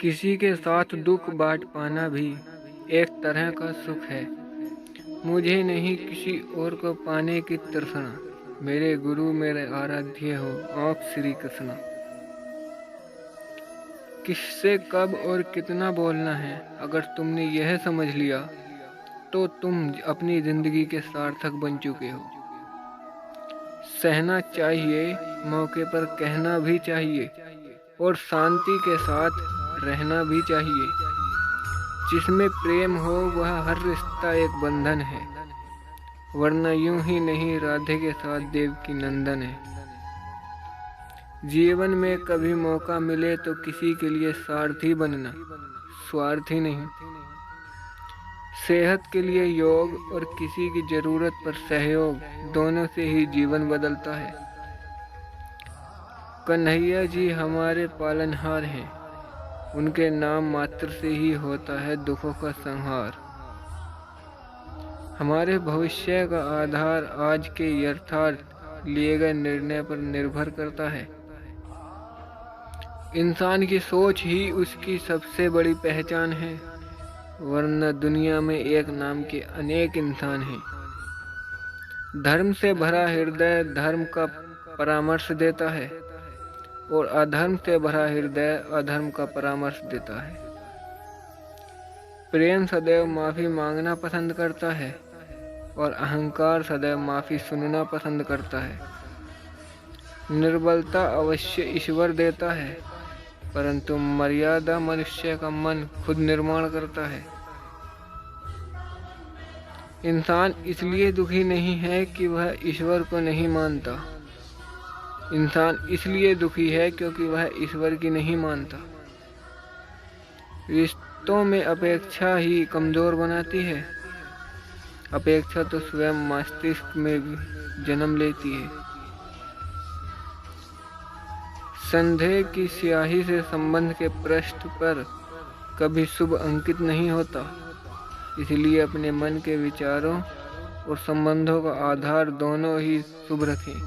किसी के साथ दुख बांट पाना भी एक तरह का सुख है। मुझे नहीं किसी और को पाने की तृष्णा, मेरे गुरु मेरे आराध्य हो आप श्री कृष्ण। किससे कब और कितना बोलना है, अगर तुमने यह समझ लिया तो तुम अपनी जिंदगी के सार्थक बन चुके हो। सहना चाहिए, मौके पर कहना भी चाहिए और शांति के साथ रहना भी चाहिए। जिसमें प्रेम हो वह हर रिश्ता एक बंधन है, वरना यूं ही नहीं राधे के साथ देवकी नंदन है। जीवन में कभी मौका मिले तो किसी के लिए सारथी बनना, स्वार्थी नहीं। सेहत के लिए योग और किसी की जरूरत पर सहयोग, दोनों से ही जीवन बदलता है। कन्हैया जी हमारे पालनहार हैं, उनके नाम मात्र से ही होता है दुखों का संहार। हमारे भविष्य का आधार आज के यथार्थ लिए गए निर्णय पर निर्भर करता है। इंसान की सोच ही उसकी सबसे बड़ी पहचान है, वरना दुनिया में एक नाम के अनेक इंसान हैं। धर्म से भरा हृदय धर्म का परामर्श देता है और अधर्म से भरा हृदय अधर्म का परामर्श देता है। प्रेम सदैव माफी मांगना पसंद करता है और अहंकार सदैव माफी सुनना पसंद करता है। निर्बलता अवश्य ईश्वर देता है, परंतु मर्यादा मनुष्य का मन खुद निर्माण करता है। इंसान इसलिए दुखी नहीं है कि वह ईश्वर को नहीं मानता, इंसान इसलिए दुखी है क्योंकि वह ईश्वर की नहीं मानता। रिश्तों में अपेक्षा ही कमजोर बनाती है। अपेक्षा तो स्वयं मस्तिष्क में भी जन्म लेती है। संदेह की स्याही से संबंध के पृष्ठ पर कभी शुभ अंकित नहीं होता, इसलिए अपने मन के विचारों और संबंधों का आधार दोनों ही शुभ रखें।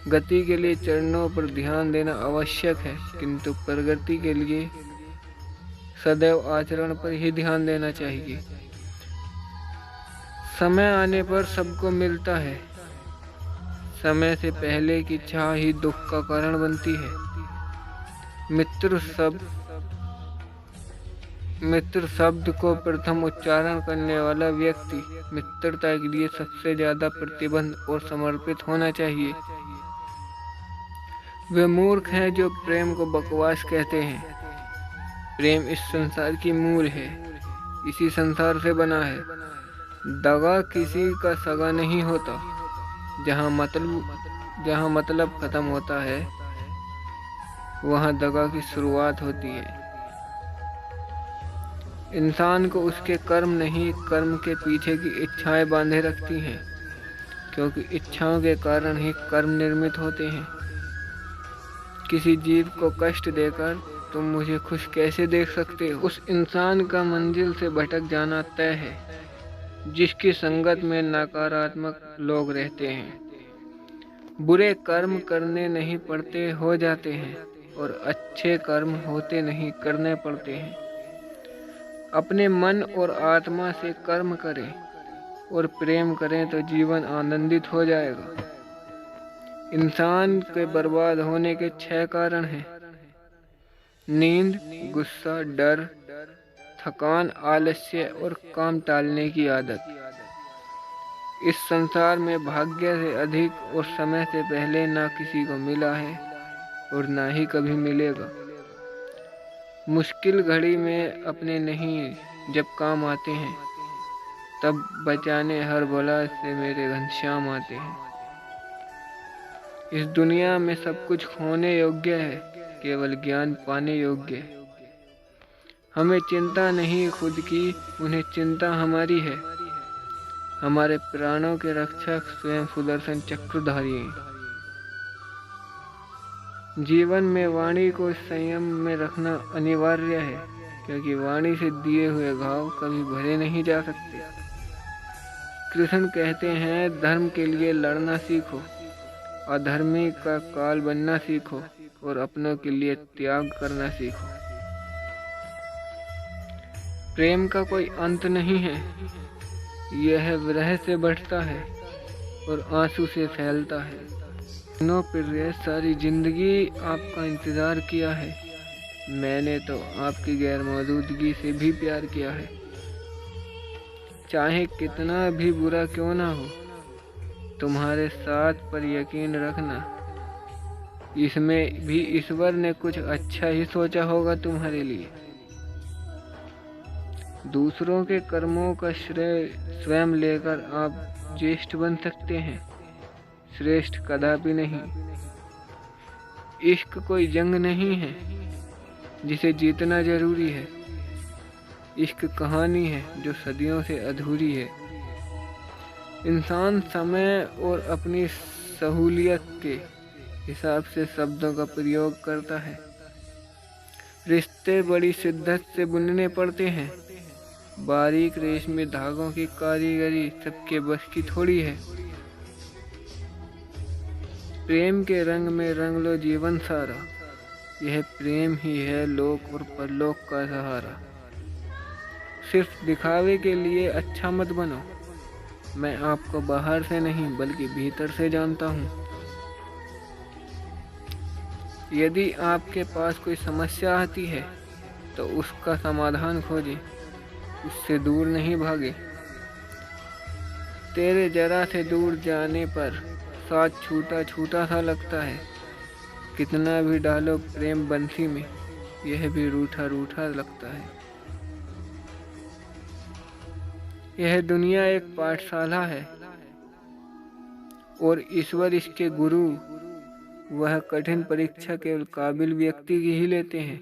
गति के लिए चरणों पर ध्यान देना आवश्यक है, किंतु प्रगति के लिए सदैव आचरण पर ही ध्यान देना चाहिए। समय आने पर सबको मिलता है, समय से पहले की चाह ही दुख का कारण बनती है। मित्र शब्द को प्रथम उच्चारण करने वाला व्यक्ति मित्रता के लिए सबसे ज्यादा प्रतिबद्ध और समर्पित होना चाहिए। वे मूर्ख हैं जो प्रेम को बकवास कहते हैं। प्रेम इस संसार की मूल है, इसी संसार से बना है। दगा किसी का सगा नहीं होता। जहाँ मतलब खत्म होता है, वहाँ दगा की शुरुआत होती है। इंसान को उसके कर्म नहीं, कर्म के पीछे की इच्छाएं बांधे रखती हैं, क्योंकि इच्छाओं के कारण ही कर्म निर्मित होते हैं। किसी जीव को कष्ट देकर तुम मुझे खुश कैसे देख सकते हो? उस इंसान का मंजिल से भटक जाना तय है, जिसकी संगत में नकारात्मक लोग रहते हैं। बुरे कर्म करने नहीं पड़ते, हो जाते हैं, और अच्छे कर्म होते नहीं, करने पड़ते हैं। अपने मन और आत्मा से कर्म करें और प्रेम करें तो जीवन आनंदित हो जाएगा। इंसान के बर्बाद होने के 6 कारण हैं: नींद, गुस्सा, डर, थकान, आलस्य और काम टालने की आदत। इस संसार में भाग्य से अधिक और समय से पहले ना किसी को मिला है और ना ही कभी मिलेगा। मुश्किल घड़ी में अपने नहीं जब काम आते हैं, तब बचाने हर बला से मेरे घनश्याम आते हैं। इस दुनिया में सब कुछ खोने योग्य है, केवल ज्ञान पाने योग्य है। हमें चिंता नहीं खुद की, उन्हें चिंता हमारी है। हमारे प्राणों के रक्षक स्वयं सुदर्शन चक्रधारी हैं। जीवन में वाणी को संयम में रखना अनिवार्य है, क्योंकि वाणी से दिए हुए घाव कभी भरे नहीं जा सकते। कृष्ण कहते हैं, धर्म के लिए लड़ना सीखो, अधर्मी का काल बनना सीखो और अपनों के लिए त्याग करना सीखो। प्रेम का कोई अंत नहीं है, यह विरह से बढ़ता है और आंसू से फैलता है। दिनों पर सारी जिंदगी आपका इंतज़ार किया है, मैंने तो आपकी गैर मौजूदगी से भी प्यार किया है। चाहे कितना भी बुरा क्यों ना हो, तुम्हारे साथ पर यकीन रखना, इसमें भी ईश्वर ने कुछ अच्छा ही सोचा होगा तुम्हारे लिए। दूसरों के कर्मों का श्रेय स्वयं लेकर आप ज्येष्ठ बन सकते हैं, श्रेष्ठ कदापि नहीं। इश्क कोई जंग नहीं है जिसे जीतना जरूरी है, इश्क कहानी है जो सदियों से अधूरी है। इंसान समय और अपनी सहूलियत के हिसाब से शब्दों का प्रयोग करता है। रिश्ते बड़ी शिद्दत से बुनने पड़ते हैं, बारीक रेशमी धागों की कारीगरी सबके बस की थोड़ी है। प्रेम के रंग में रंग लो जीवन सारा, यह प्रेम ही है लोक और परलोक का सहारा। सिर्फ दिखावे के लिए अच्छा मत बनो, मैं आपको बाहर से नहीं बल्कि भीतर से जानता हूँ। यदि आपके पास कोई समस्या आती है तो उसका समाधान खोजें, उससे दूर नहीं भागे। तेरे जरा से दूर जाने पर साथ छूटा छूटा सा लगता है, कितना भी डालो प्रेम बंसी में यह भी रूठा रूठा लगता है। यह दुनिया एक पाठशाला है और ईश्वर इसके गुरु। वह कठिन परीक्षा केवल काबिल व्यक्ति की ही लेते हैं।